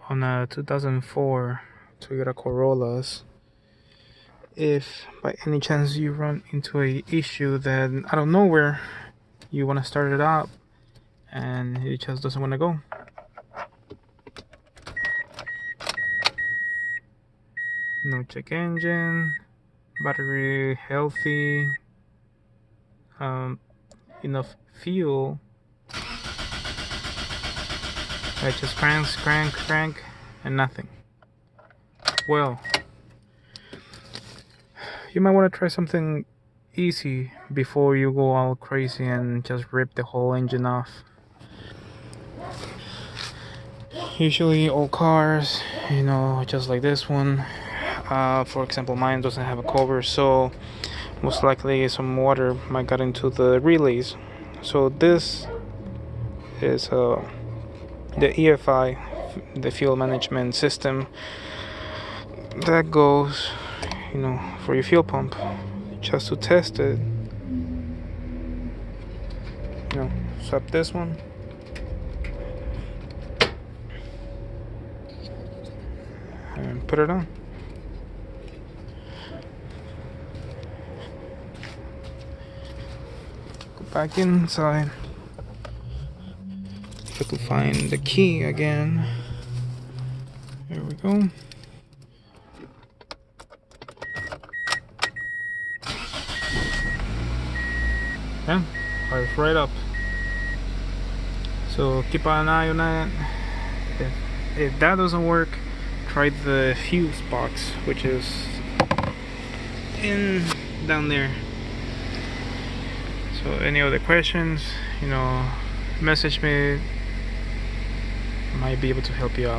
on a 2004 Toyota Corollas. If by any chance you run into a issue that out of nowhere you want to start it up and it just doesn't want to go, no check engine, battery healthy, enough fuel, it just crank and nothing. Well, you might want to try something easy before you go all crazy and just rip the whole engine off. Usually all cars, just like this one, for example, mine doesn't have a cover, so most likely some water might get into the relays. So this is the EFI, the fuel management system that goes for your fuel pump, just to test it. Swap this one and put it on. Go back inside. If I could find the key again. There we go. Yeah, fires right up. So keep an eye on that. If that doesn't work, try the fuse box, which is down there. So any other questions, message me. Might be able to help you out.